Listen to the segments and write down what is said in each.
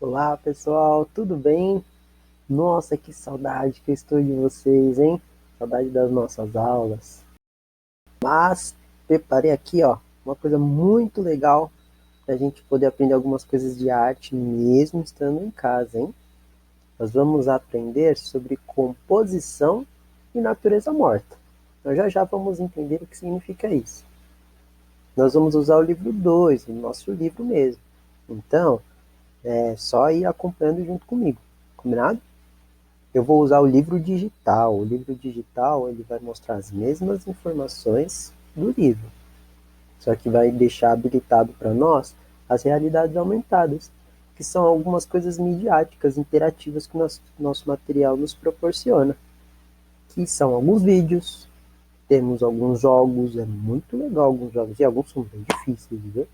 Olá pessoal, tudo bem? Nossa, que saudade que eu estou de vocês, hein? Saudade das nossas aulas. Mas preparei aqui, ó, uma coisa muito legal para a gente poder aprender algumas coisas de arte mesmo estando em casa, hein? Nós vamos aprender sobre composição e natureza morta. Nós já vamos entender o que significa isso. Nós vamos usar o livro 2, o nosso livro mesmo. Então, é só ir acompanhando junto comigo, combinado? Eu vou usar o livro digital. O livro digital ele vai mostrar as mesmas informações do livro, só que vai deixar habilitado para nós as realidades aumentadas, que são algumas coisas midiáticas, interativas que o nosso material nos proporciona, que são alguns vídeos, temos alguns jogos, é muito legal alguns jogos, e alguns são bem difíceis, viu?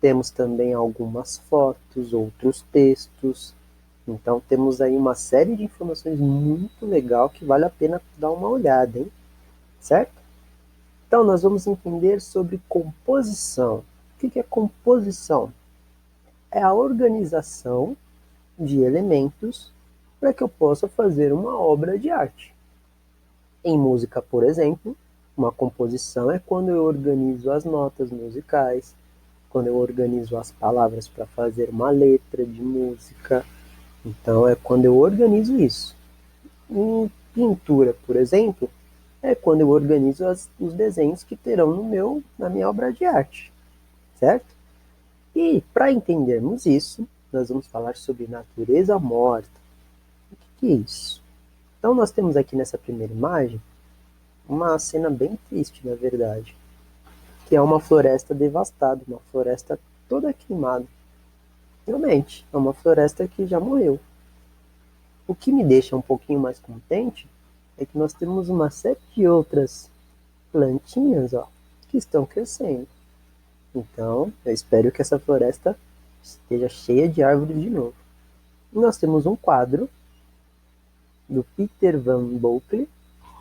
Temos também algumas fotos, outros textos. Então temos aí uma série de informações muito legal que vale a pena dar uma olhada, hein? Certo? Então nós vamos entender sobre composição. O que é composição? É a organização de elementos para que eu possa fazer uma obra de arte. Em música, por exemplo, uma composição é quando eu organizo as notas musicais, quando eu organizo as palavras para fazer uma letra de música. Então é quando eu organizo isso. Em pintura, por exemplo, é quando eu organizo os desenhos que terão na minha obra de arte, certo? E para entendermos isso, nós vamos falar sobre natureza morta. O que é isso? Então nós temos aqui nessa primeira imagem uma cena bem triste, na verdade, que é uma floresta devastada, uma floresta toda queimada. Realmente, é uma floresta que já morreu. O que me deixa um pouquinho mais contente é que nós temos uma série de outras plantinhas, ó, que estão crescendo. Então, eu espero que essa floresta esteja cheia de árvores de novo. E nós temos um quadro do Peter Van Boekel,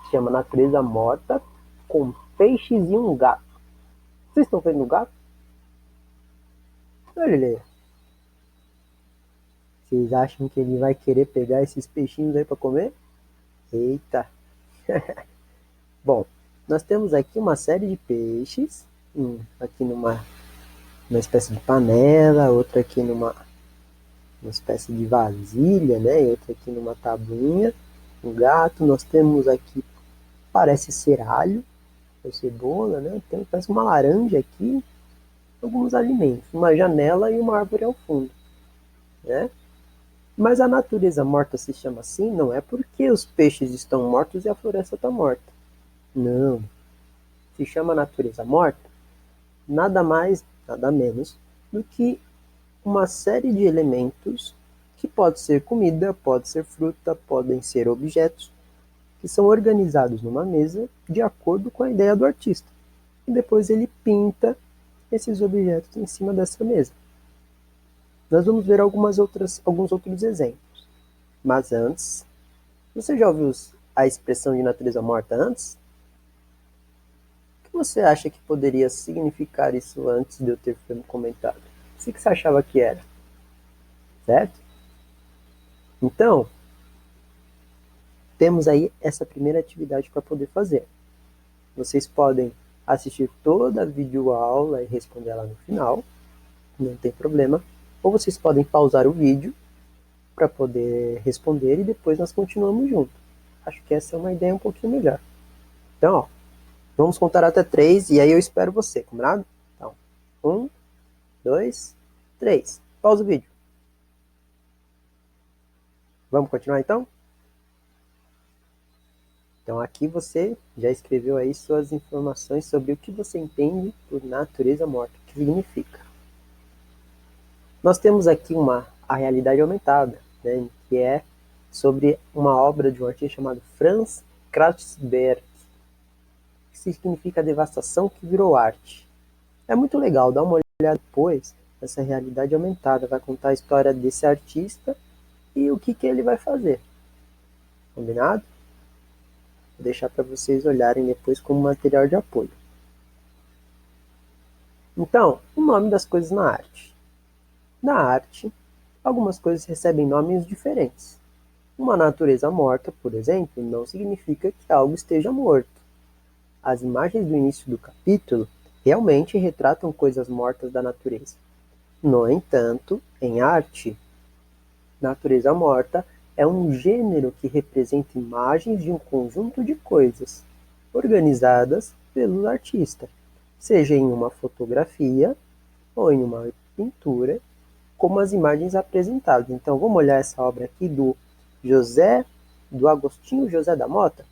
que chama Natureza Morta, com peixes e um gato. Vocês estão vendo o gato? Olha ele aí. Vocês acham que ele vai querer pegar esses peixinhos aí para comer? Eita! Bom, nós temos aqui uma série de peixes, aqui numa espécie de panela, outra aqui uma espécie de vasilha, né? E outra aqui numa tabuinha. Um gato, nós temos aqui, parece ser alho, ou cebola, né? Parece uma laranja aqui, alguns alimentos, uma janela e uma árvore ao fundo, né? Mas a natureza morta se chama assim não é porque os peixes estão mortos e a floresta está morta. Não. Se chama natureza morta nada mais, nada menos do que uma série de elementos que pode ser comida, pode ser fruta, podem ser objetos que são organizados numa mesa de acordo com a ideia do artista. E depois ele pinta esses objetos em cima dessa mesa. Nós vamos ver alguns outros exemplos. Mas antes, você já ouviu a expressão de natureza morta antes? O que você acha que poderia significar isso antes de eu ter comentado? O que você achava que era? Certo? Então, temos aí essa primeira atividade para poder fazer. Vocês podem assistir toda a videoaula e responder ela no final, não tem problema. Ou vocês podem pausar o vídeo para poder responder e depois nós continuamos junto. Acho que essa é uma ideia um pouquinho melhor. Então, ó, vamos contar até 3 e aí eu espero você, combinado? Então, 1, 2, 3. Pausa o vídeo. Vamos continuar então? Então aqui você já escreveu aí suas informações sobre o que você entende por natureza morta, o que significa. Nós temos aqui a realidade aumentada, né, que é sobre uma obra de um artista chamado Franz Kraftwerk, que significa a devastação que virou arte. É muito legal, dá uma olhada depois nessa realidade aumentada, vai contar a história desse artista e o que ele vai fazer. Combinado? Vou deixar para vocês olharem depois como material de apoio. Então, o nome das coisas na arte. Na arte, algumas coisas recebem nomes diferentes. Uma natureza morta, por exemplo, não significa que algo esteja morto. As imagens do início do capítulo realmente retratam coisas mortas da natureza. No entanto, em arte, natureza morta é um gênero que representa imagens de um conjunto de coisas, organizadas pelo artista, seja em uma fotografia ou em uma pintura, como as imagens apresentadas. Então, vamos olhar essa obra aqui do Agostinho José da Mota.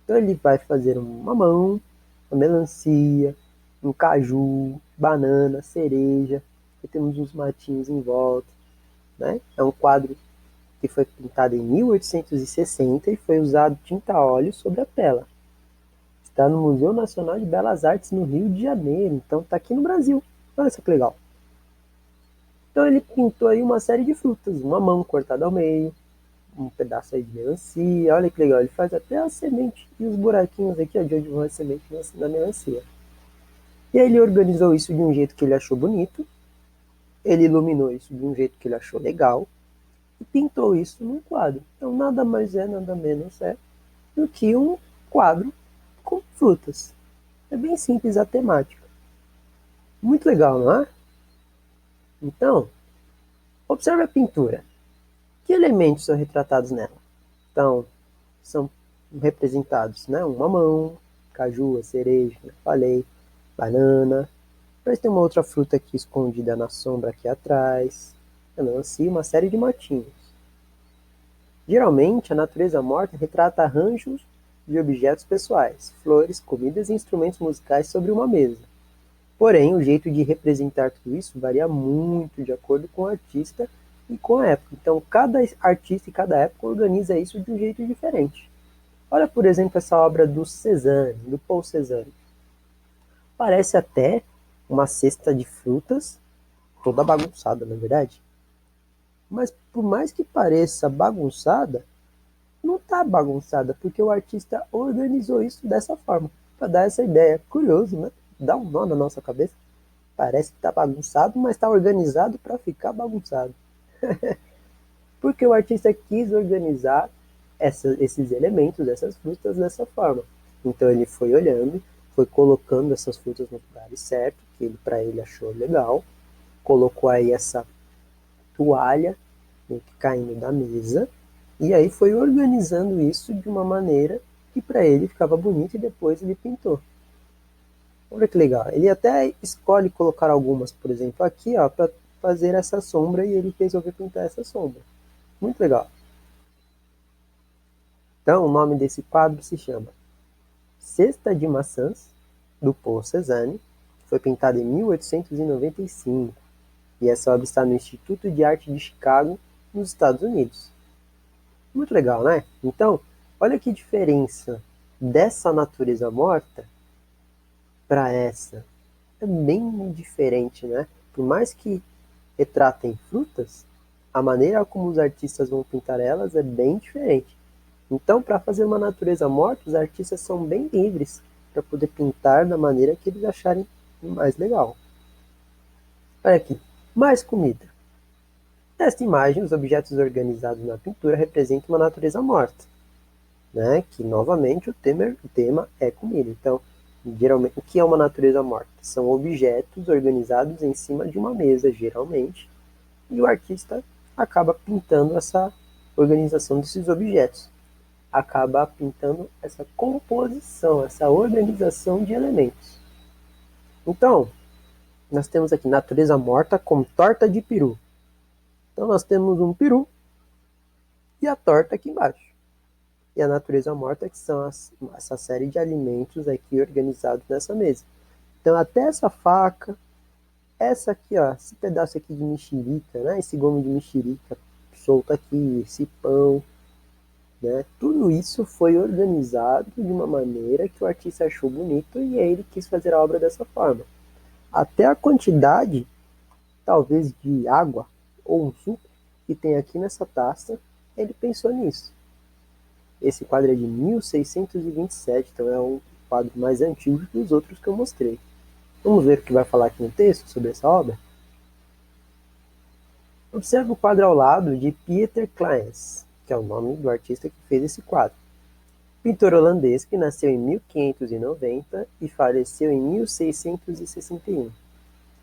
Então, ele vai fazer um mamão, uma melancia, um caju, banana, cereja, e temos uns matinhos em volta, né? É um quadro que foi pintado em 1860 e foi usado tinta a óleo sobre a tela. Está no Museu Nacional de Belas Artes no Rio de Janeiro, então está aqui no Brasil. Olha só que legal. Então ele pintou aí uma série de frutas, uma mamão cortada ao meio, um pedaço aí de melancia, olha que legal, ele faz até a semente e os buraquinhos aqui, ó, de onde vão as sementes na melancia. E aí ele organizou isso de um jeito que ele achou bonito, ele iluminou isso de um jeito que ele achou legal, e pintou isso num quadro. Então nada mais é, nada menos é do que um quadro com frutas. É bem simples a temática. Muito legal, não é? Então, observe a pintura. Que elementos são retratados nela? Então, são representados, né? Um mamão, caju, a cereja, como eu falei, banana. Depois tem uma outra fruta aqui escondida na sombra aqui atrás. A melancia, uma série de matinhos. Geralmente, a natureza morta retrata arranjos de objetos pessoais, flores, comidas e instrumentos musicais sobre uma mesa. Porém, o jeito de representar tudo isso varia muito de acordo com o artista e com a época. Então, cada artista e cada época organiza isso de um jeito diferente. Olha, por exemplo, essa obra do Cézanne, do Paul Cézanne. Parece até uma cesta de frutas, toda bagunçada, na verdade. Mas por mais que pareça bagunçada, não está bagunçada, porque o artista organizou isso dessa forma, para dar essa ideia. Curioso, né? Dá um nó na nossa cabeça. Parece que está bagunçado, mas está organizado para ficar bagunçado. Porque o artista quis organizar esses elementos, essas frutas dessa forma. Então ele foi olhando, foi colocando essas frutas nos lugares certos, que ele, para ele achou legal, colocou aí essa toalha caindo da mesa, e aí foi organizando isso de uma maneira que para ele ficava bonito e depois ele pintou. Olha que legal. Ele até escolhe colocar algumas, por exemplo, aqui, ó, para fazer essa sombra e ele resolveu pintar essa sombra. Muito legal. Então, o nome desse quadro se chama Cesta de Maçãs, do Paul Cézanne, que foi pintado em 1895. E essa obra está no Instituto de Arte de Chicago, nos Estados Unidos. Muito legal, né? Então, olha que diferença dessa natureza morta para essa. É bem diferente, né? Por mais que retratem frutas, a maneira como os artistas vão pintar elas é bem diferente. Então, para fazer uma natureza morta, os artistas são bem livres para poder pintar da maneira que eles acharem mais legal. Olha aqui, mais comida. Nesta imagem, os objetos organizados na pintura representam uma natureza morta, né? Que novamente o tema é comida. Então, geralmente, o que é uma natureza morta? São objetos organizados em cima de uma mesa, geralmente, e o artista acaba pintando essa organização desses objetos. Acaba pintando essa composição, essa organização de elementos. Então, nós temos aqui natureza morta com torta de peru. Então, nós temos um peru e a torta aqui embaixo. E a natureza morta, que são essa série de alimentos aqui organizados nessa mesa. Então, até essa faca, essa aqui, ó, esse pedaço aqui de mexerica, né? Esse gomo de mexerica solto aqui, esse pão, né? Tudo isso foi organizado de uma maneira que o artista achou bonito e aí ele quis fazer a obra dessa forma. Até a quantidade, talvez, de água ou um suco que tem aqui nessa taça, ele pensou nisso. Esse quadro é de 1627, então é um quadro mais antigo que os outros que eu mostrei. Vamos ver o que vai falar aqui no texto sobre essa obra? Observe o quadro ao lado de Pieter Clayens, que é o nome do artista que fez esse quadro. Pintor holandês que nasceu em 1590 e faleceu em 1661.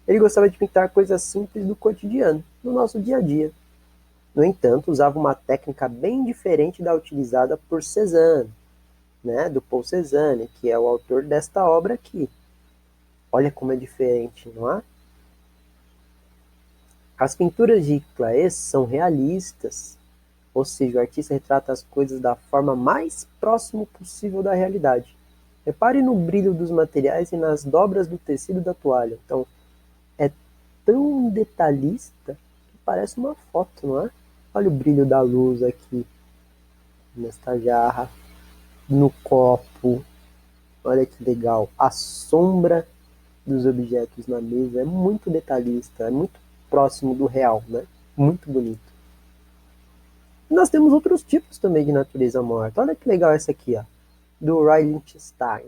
Ele gostava de pintar coisas simples do cotidiano, do nosso dia a dia. No entanto, usava uma técnica bem diferente da utilizada por Cézanne, né, do Paul Cézanne, que é o autor desta obra aqui. Olha como é diferente, não é? As pinturas de Claes são realistas, ou seja, o artista retrata as coisas da forma mais próxima possível da realidade. Repare no brilho dos materiais e nas dobras do tecido da toalha. Então, é tão detalhista que parece uma foto, não é? Olha o brilho da luz aqui, nesta jarra, no copo. Olha que legal. A sombra dos objetos na mesa é muito detalhista, é muito próximo do real, né? Muito bonito. Nós temos outros tipos também de natureza morta. Olha que legal essa aqui, ó, do Liechtenstein.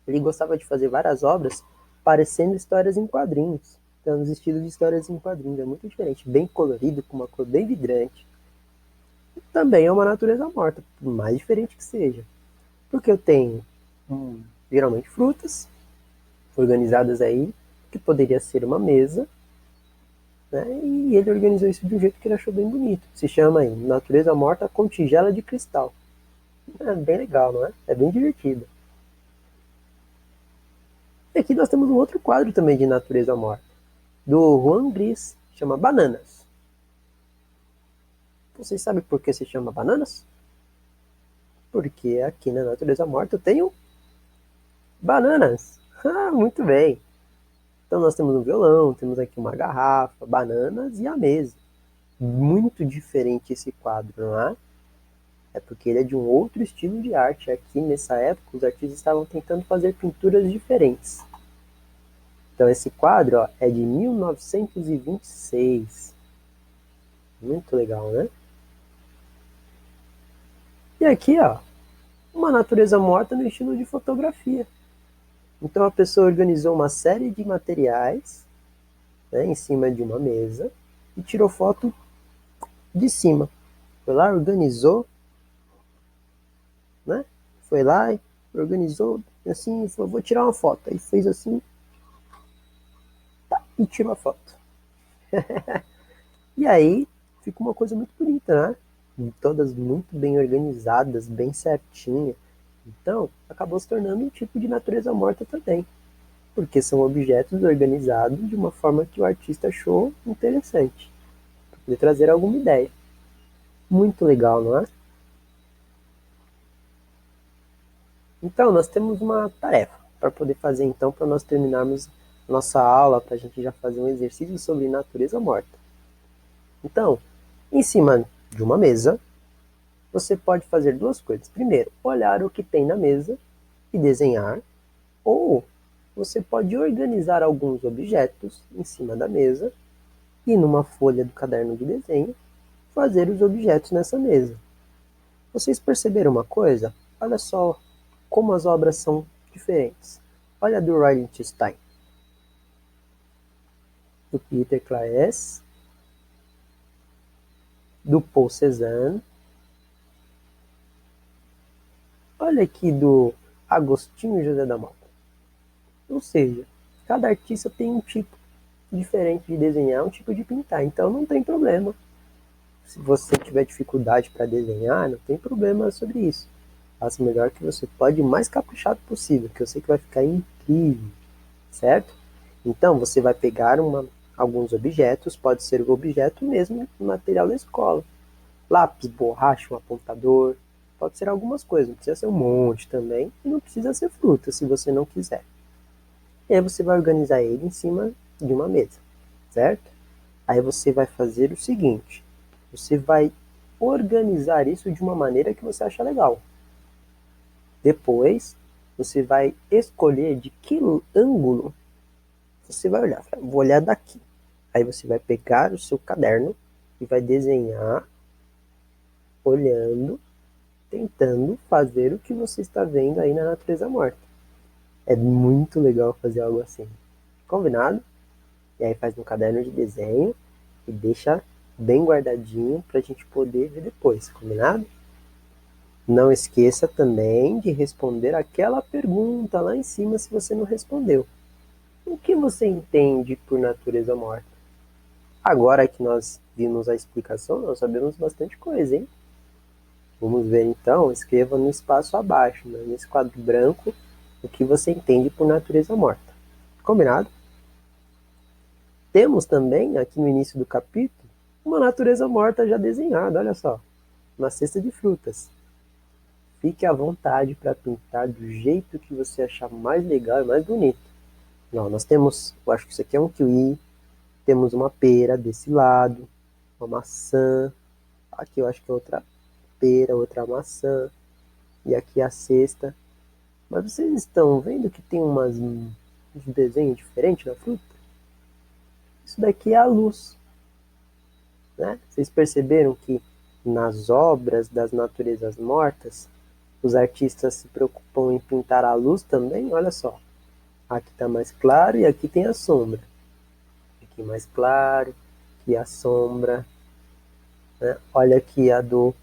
Ele gostava de fazer várias obras parecendo histórias em quadrinhos. Então, nos estilos de histórias em quadrinhos. É muito diferente, bem colorido, com uma cor bem vibrante. Também é uma natureza morta, por mais diferente que seja. Porque eu tenho, geralmente, frutas organizadas aí, que poderia ser uma mesa, né? E ele organizou isso de um jeito que ele achou bem bonito. Se chama aí Natureza Morta com Tigela de Cristal. É bem legal, não é? É bem divertido. E aqui nós temos um outro quadro também de natureza morta, do Juan Gris, chama Bananas. Vocês sabem por que se chama Bananas? Porque aqui na natureza morta eu tenho bananas. Ah, muito bem. Então nós temos um violão, temos aqui uma garrafa, bananas e a mesa. Muito diferente esse quadro, não é? É porque ele é de um outro estilo de arte. Aqui nessa época os artistas estavam tentando fazer pinturas diferentes. Então esse quadro, ó, é de 1926. Muito legal, né? E aqui, ó, uma natureza morta no estilo de fotografia. Então a pessoa organizou uma série de materiais, né, em cima de uma mesa e tirou foto de cima. Foi lá, organizou, né? Foi lá e organizou assim, falou, vou tirar uma foto. Aí fez assim, tá, e tirou a foto. E aí ficou uma coisa muito bonita, né? Todas muito bem organizadas, bem certinha. Então, acabou se tornando um tipo de natureza morta também, porque são objetos organizados de uma forma que o artista achou interessante, para poder trazer alguma ideia. Muito legal, não é? Então, nós temos uma tarefa para poder fazer, então, para nós terminarmos nossa aula, para a gente já fazer um exercício sobre natureza morta. Então, em cima de uma mesa, você pode fazer duas coisas. Primeiro, olhar o que tem na mesa e desenhar, ou você pode organizar alguns objetos em cima da mesa e numa folha do caderno de desenho fazer os objetos nessa mesa. Vocês perceberam uma coisa? Olha só como as obras são diferentes. Olha a do Liechtenstein, do Pieter Clayes, do Paul Cézanne. Olha aqui do Agostinho José da Mota. Ou seja, cada artista tem um tipo diferente de desenhar, um tipo de pintar, então não tem problema. Se você tiver dificuldade para desenhar, não tem problema sobre isso. Faça o melhor que você pode, o mais caprichado possível, que eu sei que vai ficar incrível, certo? Então você vai pegar alguns objetos, pode ser o objeto mesmo, o material da escola. Lápis, borracha, um apontador, pode ser algumas coisas, não precisa ser um monte também, e não precisa ser fruta, se você não quiser. E aí você vai organizar ele em cima de uma mesa, certo? Aí você vai fazer o seguinte, você vai organizar isso de uma maneira que você acha legal. Depois, você vai escolher de que ângulo você vai olhar. Vou olhar daqui. Aí você vai pegar o seu caderno e vai desenhar olhando, tentando fazer o que você está vendo aí na natureza morta. É muito legal fazer algo assim. Combinado? E aí faz um caderno de desenho e deixa bem guardadinho para a gente poder ver depois, combinado? Não esqueça também de responder aquela pergunta lá em cima se você não respondeu. O que você entende por natureza morta? Agora que nós vimos a explicação, nós sabemos bastante coisa, hein? Vamos ver então, escreva no espaço abaixo, né, nesse quadro branco, o que você entende por natureza morta. Combinado? Temos também, aqui no início do capítulo, uma natureza morta já desenhada, olha só, uma cesta de frutas. Fique à vontade para pintar do jeito que você achar mais legal e mais bonito. Não, nós temos, eu acho que isso aqui é um kiwi, temos uma pera desse lado, uma maçã, aqui eu acho que é outra pera, outra maçã, e aqui a cesta. Mas vocês estão vendo que tem uns desenhos diferentes na fruta? Isso daqui é a luz, né? Vocês perceberam que nas obras das naturezas mortas, os artistas se preocupam em pintar a luz também? Olha só, aqui está mais claro e aqui tem a sombra. Aqui mais claro, aqui a sombra. Né? Olha aqui a do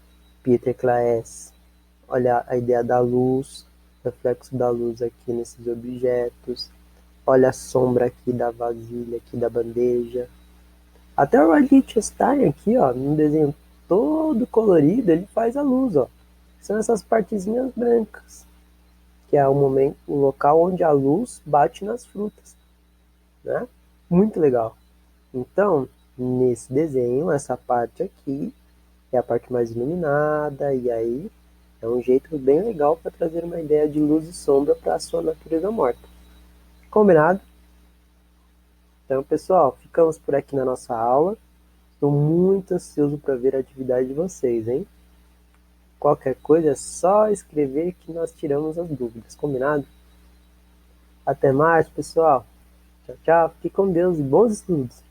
Peter Claes. Olha a ideia da luz, reflexo da luz aqui nesses objetos. Olha a sombra aqui da vasilha, aqui da bandeja. Até o Liechtenstein aqui, ó, num desenho todo colorido, ele faz a luz, ó. São essas partezinhas brancas, que é o momento, o local onde a luz bate nas frutas, né? Muito legal. Então, nesse desenho, essa parte aqui é a parte mais iluminada, e aí é um jeito bem legal para trazer uma ideia de luz e sombra para a sua natureza morta. Combinado? Então, pessoal, ficamos por aqui na nossa aula. Estou muito ansioso para ver a atividade de vocês, hein? Qualquer coisa é só escrever que nós tiramos as dúvidas, combinado? Até mais, pessoal. Tchau, tchau. Fique com Deus e bons estudos.